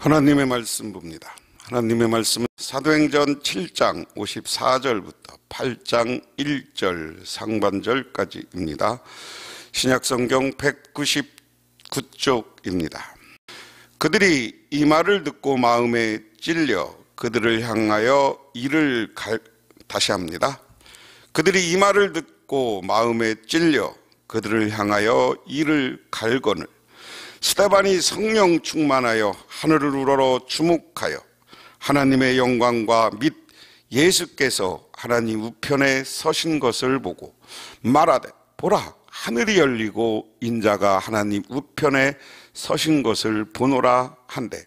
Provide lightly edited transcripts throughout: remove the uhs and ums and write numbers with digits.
하나님의 말씀 봅니다. 하나님의 말씀은 사도행전 7장 54절부터 8장 1절 상반절까지입니다. 신약성경 199쪽입니다. 그들이 이 말을 듣고 마음에 찔려 그들을 향하여 다시 합니다. 그들이 이 말을 듣고 마음에 찔려 그들을 향하여 이를 갈거늘 스데반이 성령 충만하여 하늘을 우러러 주목하여 하나님의 영광과 및 예수께서 하나님 우편에 서신 것을 보고 말하되 보라 하늘이 열리고 인자가 하나님 우편에 서신 것을 보노라 한데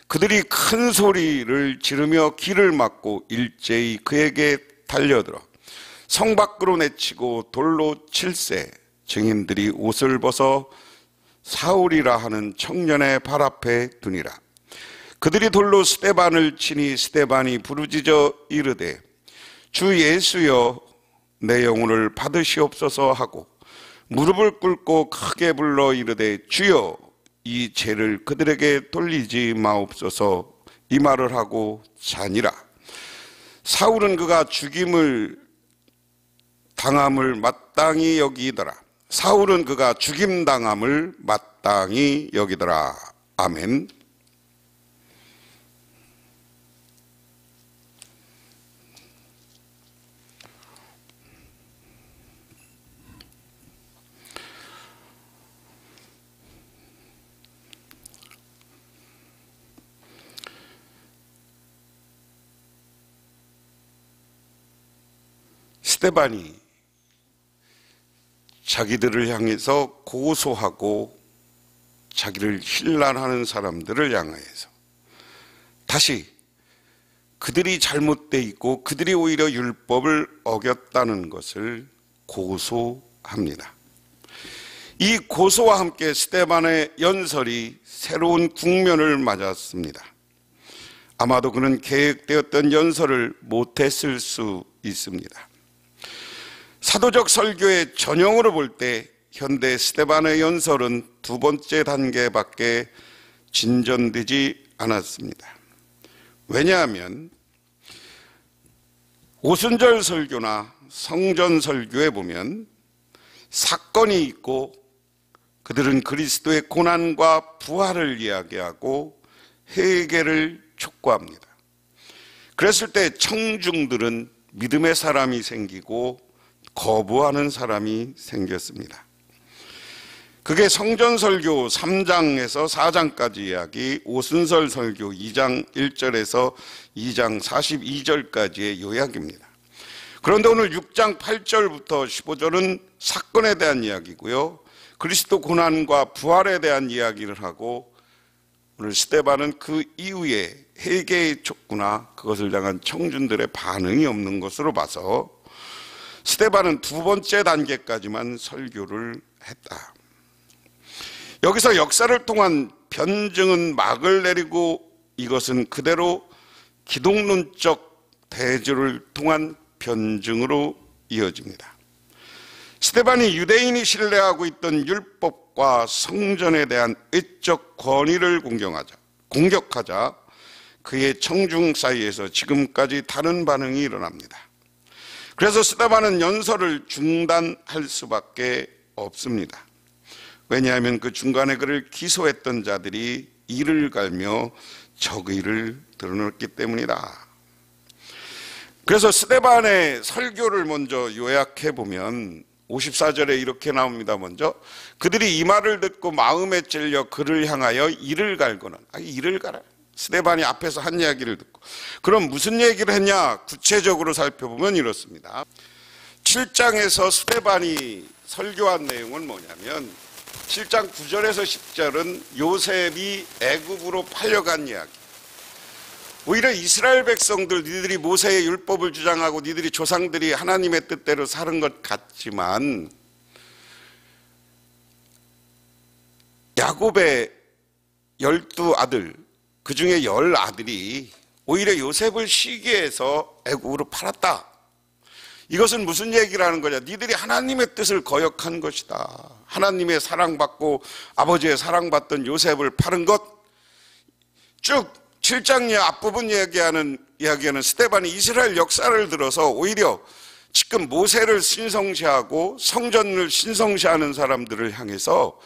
그들이 큰 소리를 지르며 길을 막고 일제히 그에게 달려들어 성 밖으로 내치고 돌로 칠세 증인들이 옷을 벗어 사울이라 하는 청년의 발 앞에 두니라. 그들이 돌로 스데반을 치니 스데반이 부르짖어 이르되 주 예수여 내 영혼을 받으시옵소서 하고 무릎을 꿇고 크게 불러 이르되 주여 이 죄를 그들에게 돌리지 마옵소서 이 말을 하고 자니라. 사울은 그가 죽임을 당함을 마땅히 여기더라. 사울은 그가 죽임당함을 마땅히 여기더라. 아멘. 스데반이 자기들을 향해서 고소하고 자기를 힐난하는 사람들을 향해서 다시 그들이 잘못되어 있고 그들이 오히려 율법을 어겼다는 것을 고소합니다. 이 고소와 함께 스데반의 연설이 새로운 국면을 맞았습니다. 아마도 그는 계획되었던 연설을 못했을 수 있습니다. 사도적 설교의 전형으로 볼 때 현대 스데반의 연설은 두 번째 단계밖에 진전되지 않았습니다. 왜냐하면 오순절 설교나 성전 설교에 보면 사건이 있고 그들은 그리스도의 고난과 부활을 이야기하고 회개를 촉구합니다. 그랬을 때 청중들은 믿음의 사람이 생기고 거부하는 사람이 생겼습니다. 그게 성전 설교 3장에서 4장까지 이야기, 오순절 설교 2장 1절에서 2장 42절까지의 요약입니다. 그런데 오늘 6장 8절부터 15절은 사건에 대한 이야기고요. 그리스도 고난과 부활에 대한 이야기를 하고 오늘 스데반은 그 이후에 회개의 촉구나 그것을 향한 청중들의 반응이 없는 것으로 봐서 스데반은 두 번째 단계까지만 설교를 했다. 여기서 역사를 통한 변증은 막을 내리고 이것은 그대로 기독론적 대조를 통한 변증으로 이어집니다. 스데반이 유대인이 신뢰하고 있던 율법과 성전에 대한 의적 권위를 공격하자 그의 청중 사이에서 지금까지 다른 반응이 일어납니다. 그래서 스데반은 연설을 중단할 수밖에 없습니다. 왜냐하면 그 중간에 그를 기소했던 자들이 이를 갈며 적의를 드러냈기 때문이다. 그래서 스데반의 설교를 먼저 요약해 보면 54절에 이렇게 나옵니다. 먼저 그들이 이 말을 듣고 마음에 찔려 그를 향하여 이를 갈거는 이를 가라. 스데반이 앞에서 한 이야기를 듣고 그럼 무슨 얘기를 했냐? 구체적으로 살펴보면 이렇습니다. 7장에서 스데반이 설교한 내용은 뭐냐면 7장 9절에서 10절은 요셉이 애굽으로 팔려간 이야기. 오히려 이스라엘 백성들 니들이 모세의 율법을 주장하고 니들이 조상들이 하나님의 뜻대로 사는 것 같지만 야곱의 12아들 그 중에 10아들이 오히려 요셉을 시기해서 애굽으로 팔았다. 이것은 무슨 얘기를 하는 거냐? 니들이 하나님의 뜻을 거역한 것이다. 하나님의 사랑받고 아버지의 사랑받던 요셉을 파는 것, 쭉 7장 앞부분 이야기하는 스데반이 이스라엘 역사를 들어서 오히려 지금 모세를 신성시하고 성전을 신성시하는 사람들을 향해서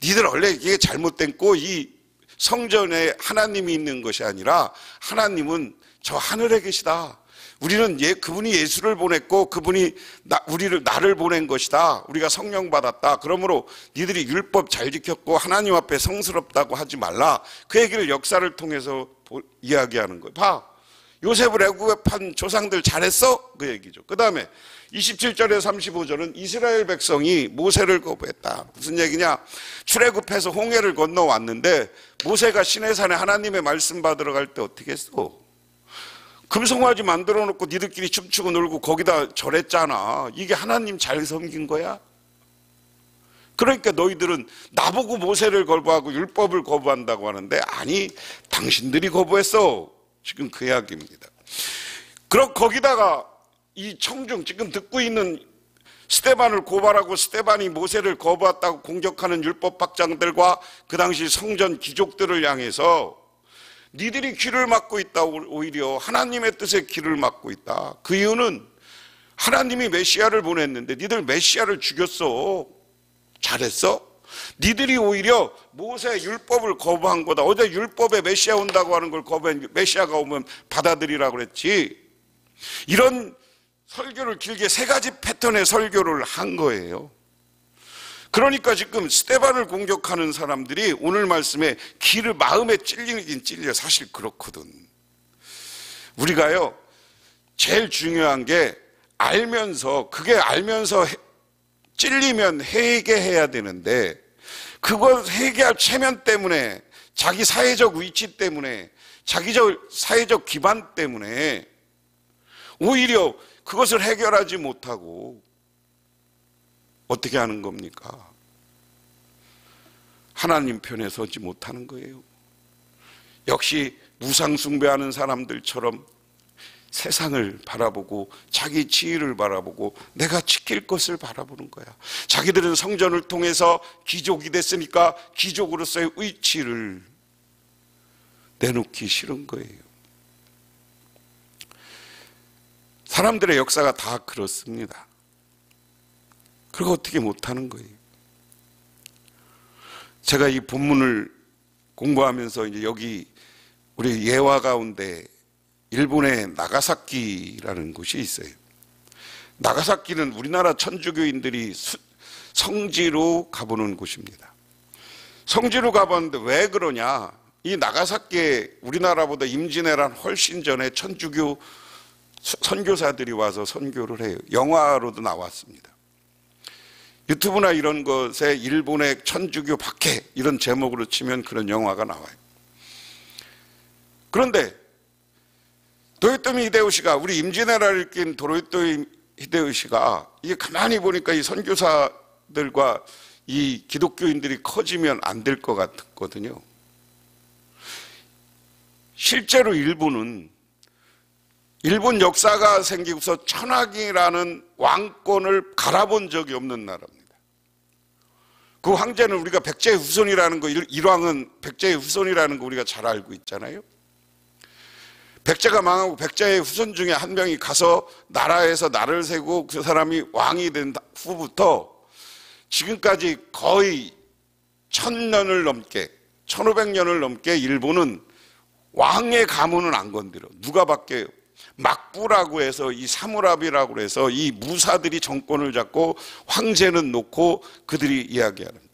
니들 원래 이게 잘못된 거, 이 성전에 하나님이 있는 것이 아니라 하나님은 저 하늘에 계시다. 우리는 그분이 예수를 보냈고 그분이 나를 보낸 것이다. 우리가 성령 받았다. 그러므로 니들이 율법 잘 지켰고 하나님 앞에 성스럽다고 하지 말라. 그 얘기를 역사를 통해서 이야기하는 거예요. 봐, 요셉을 애굽에 판 조상들 잘했어? 그 얘기죠. 그 다음에 27절에 35절은 이스라엘 백성이 모세를 거부했다. 무슨 얘기냐? 출애굽해서 홍해를 건너왔는데 모세가 시내산에 하나님의 말씀 받으러 갈 때 어떻게 했어? 금송아지 만들어 놓고 니들끼리 춤추고 놀고 거기다 절했잖아. 이게 하나님 잘 섬긴 거야? 그러니까 너희들은 나보고 모세를 거부하고 율법을 거부한다고 하는데, 아니, 당신들이 거부했어. 지금 그 이야기입니다. 그럼 거기다가 이 청중, 지금 듣고 있는 스데반을 고발하고 스데반이 모세를 거부했다고 공격하는 율법학장들과 그 당시 성전 귀족들을 향해서 니들이 귀를 막고 있다. 오히려 하나님의 뜻에 귀를 막고 있다. 그 이유는 하나님이 메시아를 보냈는데 니들 메시아를 죽였어. 잘했어? 니들이 오히려 모세 율법을 거부한 거다. 어제 율법에 메시아 온다고 하는 걸 거부한, 메시아가 오면 받아들이라고 그랬지. 이런 설교를 길게 3가지 패턴의 설교를 한 거예요. 그러니까 지금 스데반을 공격하는 사람들이 오늘 말씀에 귀를 마음에 찔리긴 찔려. 사실 그렇거든. 우리가요, 제일 중요한 게 알면서 찔리면 회개해야 되는데, 그걸 회개할 체면 때문에, 자기 사회적 위치 때문에, 자기적 사회적 기반 때문에 오히려 그것을 해결하지 못하고 어떻게 하는 겁니까? 하나님 편에 서지 못하는 거예요. 역시 우상 숭배하는 사람들처럼 세상을 바라보고 자기 지위를 바라보고 내가 지킬 것을 바라보는 거야. 자기들은 성전을 통해서 귀족이 됐으니까 귀족으로서의 위치를 내놓기 싫은 거예요. 사람들의 역사가 다 그렇습니다. 그리고 어떻게 못하는 거예요. 제가 이 본문을 공부하면서 이제 여기 우리 예화 가운데 일본의 나가사키라는 곳이 있어요. 나가사키는 우리나라 천주교인들이 성지로 가보는 곳입니다. 성지로 가봤는데 왜 그러냐? 이 나가사키에 우리나라보다 임진왜란 훨씬 전에 천주교 선교사들이 와서 선교를 해요. 영화로도 나왔습니다. 유튜브나 이런 것에 일본의 천주교 박해 이런 제목으로 치면 그런 영화가 나와요. 그런데 도요토미 히데요시가, 우리 임진왜란을 일으킨 도요토미 히데요시가 이게 가만히 보니까 이 선교사들과 이 기독교인들이 커지면 안 될 것 같거든요. 실제로 일본 역사가 생기고서 천황이라는 왕권을 갈아본 적이 없는 나라입니다. 그 황제는 우리가 백제의 후손이라는 거, 일왕은 백제의 후손이라는 거 우리가 잘 알고 있잖아요. 백제가 망하고 백제의 후손 중에 한 명이 가서 나라에서 나를 세고 그 사람이 왕이 된 후부터 지금까지 거의 1000년을 넘게, 1500년을 넘게 일본은 왕의 가문은 안 건드려. 누가 바뀌어요? 막부라고 해서, 이 사무라비라고 해서 이 무사들이 정권을 잡고 황제는 놓고 그들이 이야기하는 거예요.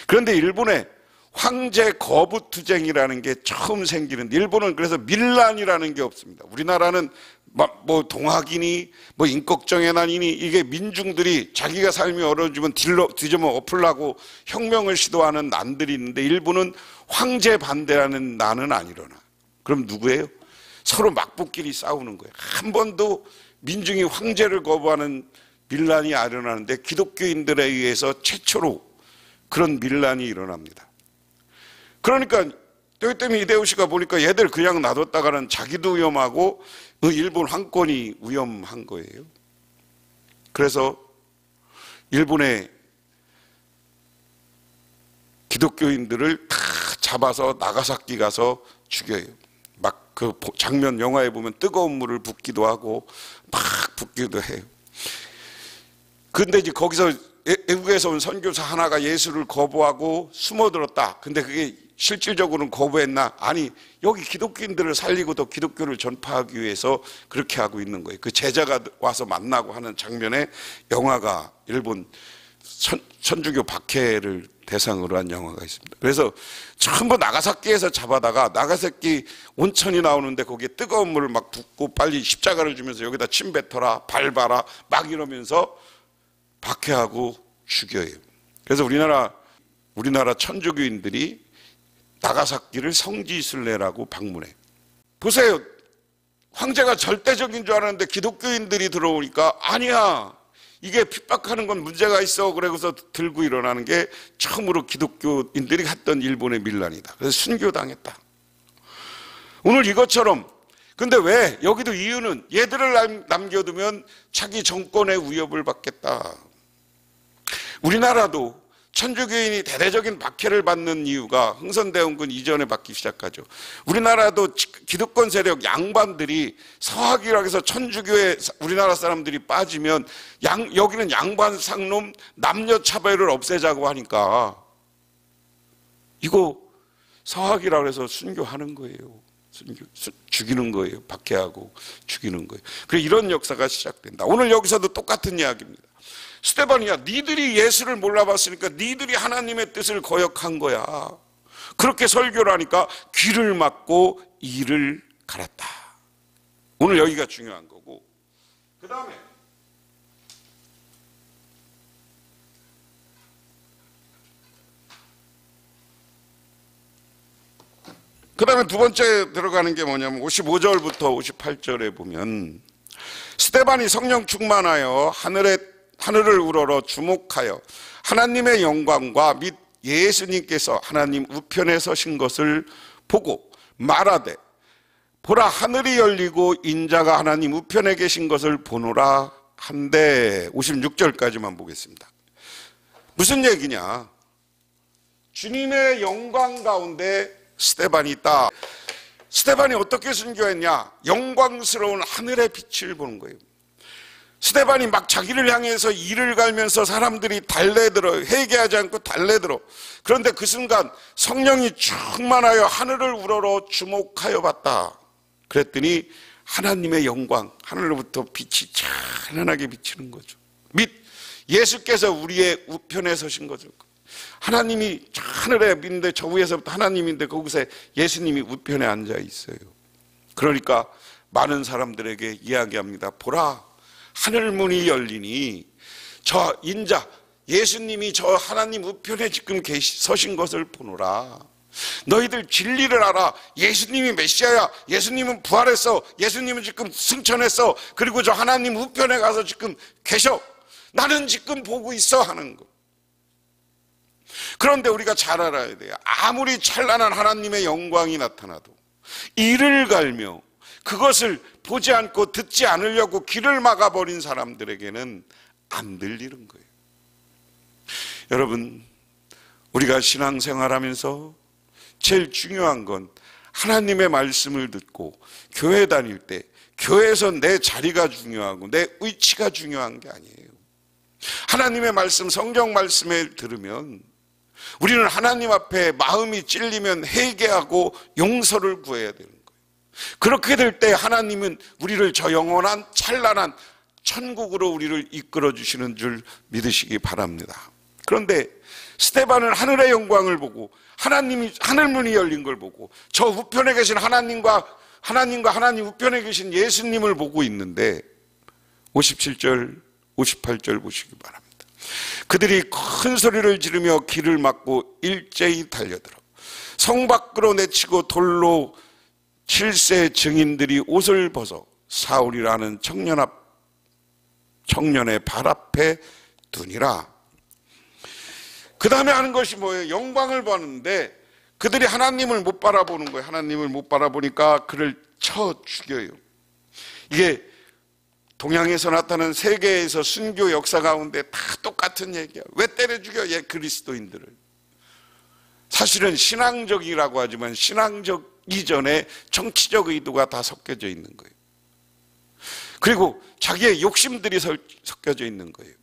그런데 일본에 황제 거부투쟁이라는 게 처음 생기는데, 일본은 그래서 밀란이라는 게 없습니다. 우리나라는 뭐 동학이니 뭐 인격정해난이니 이게 민중들이 자기가 삶이 어려워지면 뒤집어 엎으려고 혁명을 시도하는 난들이 있는데, 일본은 황제 반대하는 난은 안 일어나. 그럼 누구예요? 서로 막부끼리 싸우는 거예요. 한 번도 민중이 황제를 거부하는 밀란이 안 일어나는데 기독교인들에 의해서 최초로 그런 밀란이 일어납니다. 그러니까 도요토미 히데요시가 보니까 얘들 그냥 놔뒀다가는 자기도 위험하고 일본 황권이 위험한 거예요. 그래서 일본의 기독교인들을 다 잡아서 나가사키 가서 죽여요. 막 그 장면 영화에 보면 뜨거운 물을 붓기도 하고 막 붓기도 해요. 근데 이제 거기서 외국에서 온 선교사 하나가 예수를 거부하고 숨어들었다. 근데 그게 실질적으로는 거부했나? 아니, 여기 기독교인들을 살리고 더 기독교를 전파하기 위해서 그렇게 하고 있는 거예요. 그 제자가 와서 만나고 하는 장면에 영화가 일본 천주교 박해를 대상으로 한 영화가 있습니다. 그래서 전부 나가사키에서 잡아다가 나가사키 온천이 나오는데 거기에 뜨거운 물을 막 붓고 빨리 십자가를 주면서 여기다 침 뱉어라, 밟아라 막 이러면서 박해하고 죽여요. 그래서 우리나라 천주교인들이 나가사키를 성지순례라고 방문해. 보세요. 황제가 절대적인 줄 알았는데 기독교인들이 들어오니까 아니야. 이게 핍박하는 건 문제가 있어. 그러고서 들고 일어나는 게 처음으로 기독교인들이 했던 일본의 밀란이다. 그래서 순교당했다. 오늘 이것처럼 근데 왜? 여기도 이유는 얘들을 남겨두면 자기 정권의 위협을 받겠다. 우리나라도 천주교인이 대대적인 박해를 받는 이유가 흥선대원군 이전에 받기 시작하죠. 우리나라도 기득권 세력 양반들이 서학이라고 해서 천주교에 우리나라 사람들이 빠지면 여기는 양반 상놈 남녀 차별을 없애자고 하니까 이거 서학이라고 해서 순교하는 거예요. 죽이는 거예요. 박해하고 죽이는 거예요. 그래서 이런 역사가 시작된다. 오늘 여기서도 똑같은 이야기입니다. 스데반이야, 니들이 예수를 몰라봤으니까 니들이 하나님의 뜻을 거역한 거야. 그렇게 설교를 하니까 귀를 막고 이를 갈았다. 오늘 여기가 중요한 거고, 그 다음에 두 번째 들어가는 게 뭐냐면 55절부터 58절에 보면 스데반이 성령 충만하여 하늘을 우러러 주목하여 하나님의 영광과 및 예수님께서 하나님 우편에 서신 것을 보고 말하되 보라 하늘이 열리고 인자가 하나님 우편에 계신 것을 보노라 한데 56절까지만 보겠습니다. 무슨 얘기냐? 주님의 영광 가운데 스데반이 있다. 스데반이 어떻게 순교했냐? 영광스러운 하늘의 빛을 보는 거예요. 스데반이 막 자기를 향해서 이를 갈면서 사람들이 달래들어, 회개하지 않고 달래들어. 그런데 그 순간 성령이 충만하여 하늘을 우러러 주목하여 봤다. 그랬더니 하나님의 영광, 하늘로부터 빛이 찬란하게 비치는 거죠. 및 예수께서 우리의 우편에 서신 거죠. 하나님이 하늘에 있는데 저 위에서부터 하나님인데 거기서 예수님이 우편에 앉아 있어요. 그러니까 많은 사람들에게 이야기합니다. 보라, 하늘문이 열리니 저 인자 예수님이 저 하나님 우편에 지금 서신 것을 보노라. 너희들 진리를 알아. 예수님이 메시아야. 예수님은 부활했어. 예수님은 지금 승천했어. 그리고 저 하나님 우편에 가서 지금 계셔. 나는 지금 보고 있어 하는 거. 그런데 우리가 잘 알아야 돼요. 아무리 찬란한 하나님의 영광이 나타나도 이를 갈며 그것을 보지 않고 듣지 않으려고 귀를 막아버린 사람들에게는 안 들리는 거예요. 여러분, 우리가 신앙생활하면서 제일 중요한 건 하나님의 말씀을 듣고 교회 다닐 때 교회에서 내 자리가 중요하고 내 위치가 중요한 게 아니에요. 하나님의 말씀, 성경 말씀을 들으면 우리는 하나님 앞에 마음이 찔리면 회개하고 용서를 구해야 되는 거예요. 그렇게 될 때 하나님은 우리를 저 영원한 찬란한 천국으로 우리를 이끌어 주시는 줄 믿으시기 바랍니다. 그런데 스데반은 하늘의 영광을 보고 하나님이 하늘문이 열린 걸 보고 저 우편에 계신 하나님과 하나님 우편에 계신 예수님을 보고 있는데 57절 58절 보시기 바랍니다. 그들이 큰 소리를 지르며 길을 막고 일제히 달려들어 성 밖으로 내치고 돌로 7세 증인들이 옷을 벗어 사울이라는 청년의 발 앞에 두니라. 그 다음에 하는 것이 뭐예요? 영광을 보는데 그들이 하나님을 못 바라보는 거예요. 하나님을 못 바라보니까 그를 쳐 죽여요. 이게 동양에서 나타난 세계에서 순교 역사 가운데 다 똑같은 얘기야. 왜 때려 죽여? 그리스도인들을. 사실은 신앙적이라고 하지만 신앙적인 이전에 정치적 의도가 다 섞여져 있는 거예요. 그리고 자기의 욕심들이 섞여져 있는 거예요.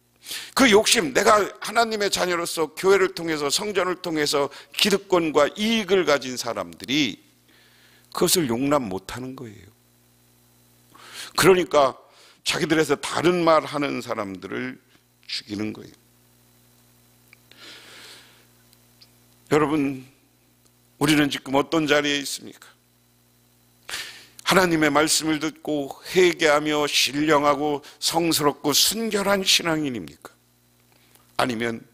그 욕심, 내가 하나님의 자녀로서 교회를 통해서 성전을 통해서 기득권과 이익을 가진 사람들이 그것을 용납 못하는 거예요. 그러니까 자기들에서 다른 말 하는 사람들을 죽이는 거예요. 여러분, 우리는 지금 어떤 자리에 있습니까? 하나님의 말씀을 듣고 회개하며 신령하고 성스럽고 순결한 신앙인입니까? 아니면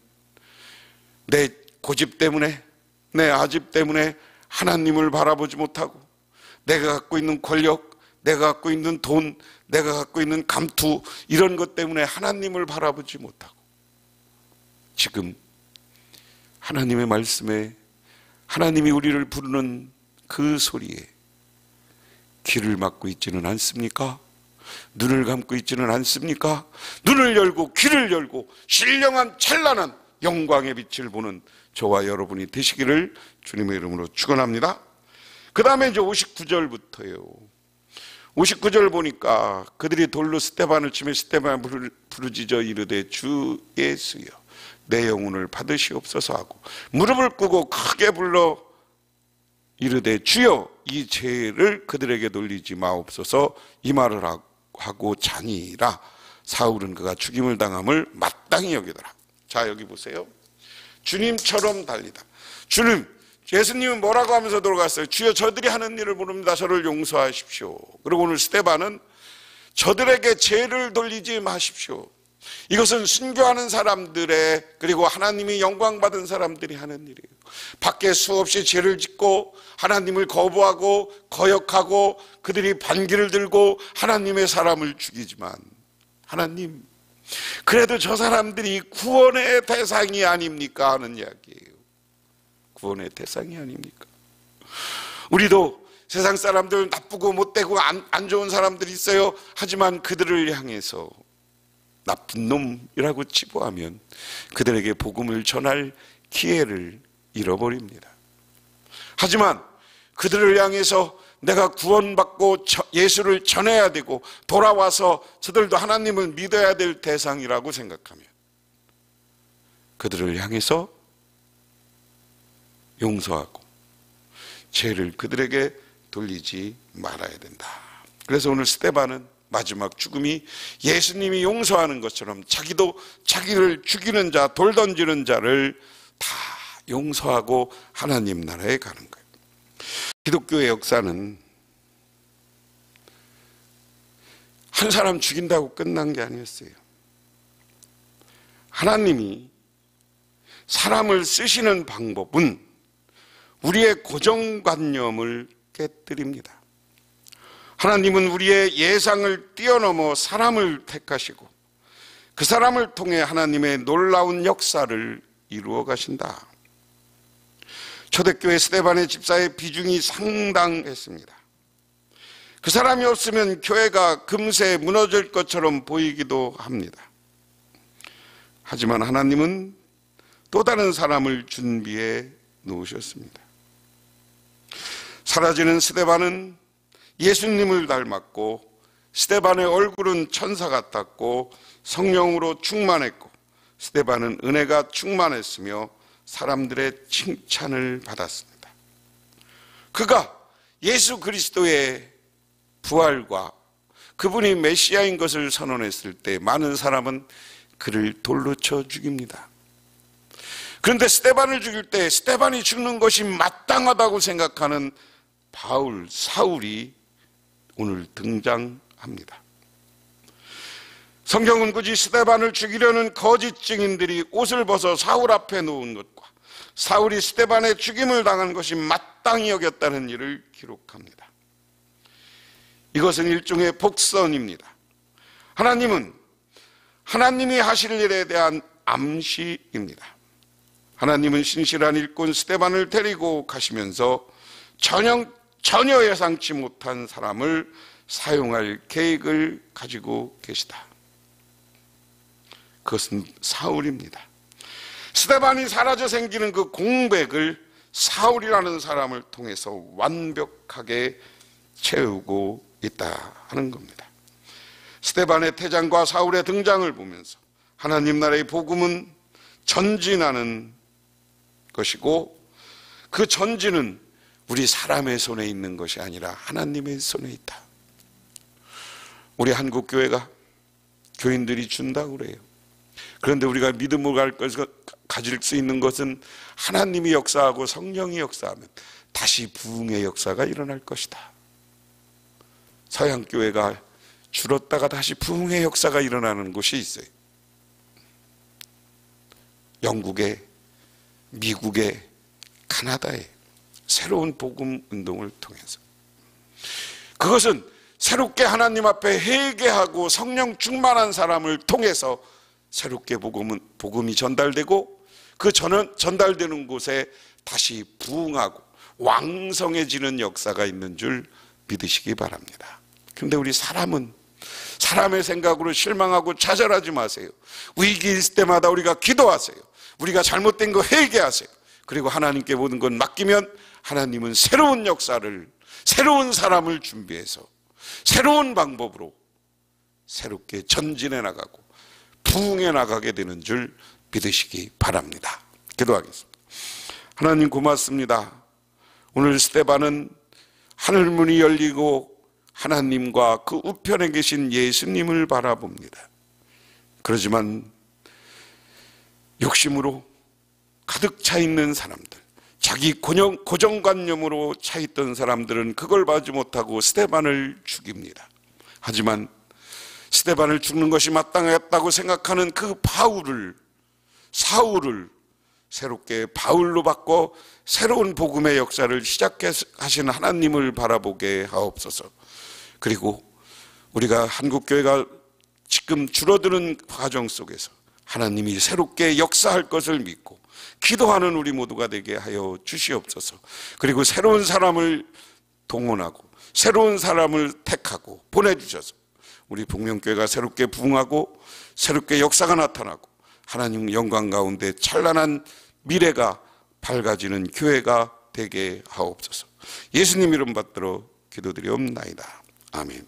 내 고집 때문에, 내 아집 때문에 하나님을 바라보지 못하고 내가 갖고 있는 권력, 내가 갖고 있는 돈, 내가 갖고 있는 감투, 이런 것 때문에 하나님을 바라보지 못하고 지금 하나님의 말씀에, 하나님이 우리를 부르는 그 소리에 귀를 막고 있지는 않습니까? 눈을 감고 있지는 않습니까? 눈을 열고 귀를 열고 신령한 찬란한 영광의 빛을 보는 저와 여러분이 되시기를 주님의 이름으로 축원합니다. 그 다음에 이제 59절부터요. 59절 보니까 그들이 돌로 스데반을 치며 스데반을 부르짖어 이르되 주 예수여 내 영혼을 받으시옵소서 하고 무릎을 꿇고 크게 불러 이르되 주여 이 죄를 그들에게 돌리지 마옵소서 이 말을 하고 자니라. 사울은 그가 죽임을 당함을 마땅히 여기더라. 자, 여기 보세요. 주님처럼 달리다. 주님, 예수님은 뭐라고 하면서 돌아갔어요? 주여 저들이 하는 일을 모릅니다. 저를 용서하십시오. 그리고 오늘 스데반은 저들에게 죄를 돌리지 마십시오. 이것은 순교하는 사람들의, 그리고 하나님이 영광받은 사람들이 하는 일이에요. 밖에 수없이 죄를 짓고 하나님을 거부하고 거역하고 그들이 반기를 들고 하나님의 사람을 죽이지만, 하나님 그래도 저 사람들이 구원의 대상이 아닙니까 하는 이야기예요. 구원의 대상이 아닙니까? 우리도 세상 사람들 나쁘고 못되고 안 좋은 사람들이 있어요. 하지만 그들을 향해서 나쁜 놈이라고 치부하면 그들에게 복음을 전할 기회를 잃어버립니다. 하지만 그들을 향해서 내가 구원받고 예수를 전해야 되고 돌아와서 저들도 하나님을 믿어야 될 대상이라고 생각하면 그들을 향해서 용서하고 죄를 그들에게 돌리지 말아야 된다. 그래서 오늘 스데반은 마지막 죽음이 예수님이 용서하는 것처럼 자기도 자기를 죽이는 자, 돌 던지는 자를 다 용서하고 하나님 나라에 가는 거예요. 기독교의 역사는 한 사람 죽인다고 끝난 게 아니었어요. 하나님이 사람을 쓰시는 방법은 우리의 고정관념을 깨뜨립니다. 하나님은 우리의 예상을 뛰어넘어 사람을 택하시고 그 사람을 통해 하나님의 놀라운 역사를 이루어 가신다. 초대교회 스데반의 집사의 비중이 상당했습니다. 그 사람이 없으면 교회가 금세 무너질 것처럼 보이기도 합니다. 하지만 하나님은 또 다른 사람을 준비해 놓으셨습니다. 사라지는 스데반은 예수님을 닮았고 스데반의 얼굴은 천사 같았고 성령으로 충만했고 스데반은 은혜가 충만했으며 사람들의 칭찬을 받았습니다. 그가 예수 그리스도의 부활과 그분이 메시아인 것을 선언했을 때 많은 사람은 그를 돌로 쳐 죽입니다. 그런데 스데반을 죽일 때 스데반이 죽는 것이 마땅하다고 생각하는 사울이 오늘 등장합니다. 성경은 굳이 스데반을 죽이려는 거짓 증인들이 옷을 벗어 사울 앞에 놓은 것과 사울이 스데반의 죽임을 당한 것이 마땅히 여겼다는 일을 기록합니다. 이것은 일종의 복선입니다. 하나님은 하나님이 하실 일에 대한 암시입니다. 하나님은 신실한 일꾼 스데반을 데리고 가시면서 전혀 예상치 못한 사람을 사용할 계획을 가지고 계시다. 그것은 사울입니다. 스데반이 사라져 생기는 그 공백을 사울이라는 사람을 통해서 완벽하게 채우고 있다 하는 겁니다. 스데반의 퇴장과 사울의 등장을 보면서 하나님 나라의 복음은 전진하는 것이고, 그 전진은 우리 사람의 손에 있는 것이 아니라 하나님의 손에 있다. 우리 한국교회가 교인들이 준다고 그래요. 그런데 우리가 믿음을 가질 수 있는 것은 하나님이 역사하고 성령이 역사하면 다시 부흥의 역사가 일어날 것이다. 서양교회가 줄었다가 다시 부흥의 역사가 일어나는 곳이 있어요. 영국에, 미국에, 카나다에 새로운 복음 운동을 통해서, 그것은 새롭게 하나님 앞에 회개하고 성령 충만한 사람을 통해서 새롭게 복음이 전달되고, 그 전달되는 곳에 다시 부흥하고 왕성해지는 역사가 있는 줄 믿으시기 바랍니다. 그런데 우리 사람은 사람의 생각으로 실망하고 좌절하지 마세요. 위기 있을 때마다 우리가 기도하세요. 우리가 잘못된 거 회개하세요. 그리고 하나님께 모든 건 맡기면 하나님은 새로운 역사를, 새로운 사람을 준비해서 새로운 방법으로 새롭게 전진해 나가고 부흥해 나가게 되는 줄 믿으시기 바랍니다. 기도하겠습니다. 하나님 고맙습니다. 오늘 스데반은 하늘문이 열리고 하나님과 그 우편에 계신 예수님을 바라봅니다. 그렇지만 욕심으로 가득 차 있는 사람들, 자기 고정관념으로 차 있던 사람들은 그걸 봐지 못하고 스데반을 죽입니다. 하지만 스데반을 죽는 것이 마땅했다고 생각하는 그 사울을 새롭게 바울로 바꿔 새로운 복음의 역사를 시작하신 하나님을 바라보게 하옵소서. 그리고 우리가 한국교회가 지금 줄어드는 과정 속에서 하나님이 새롭게 역사할 것을 믿고 기도하는 우리 모두가 되게 하여 주시옵소서. 그리고 새로운 사람을 동원하고 새로운 사람을 택하고 보내주셔서 우리 북명교회가 새롭게 부흥하고 새롭게 역사가 나타나고 하나님 영광 가운데 찬란한 미래가 밝아지는 교회가 되게 하옵소서. 예수님 이름 받들어 기도드리옵나이다. 아멘.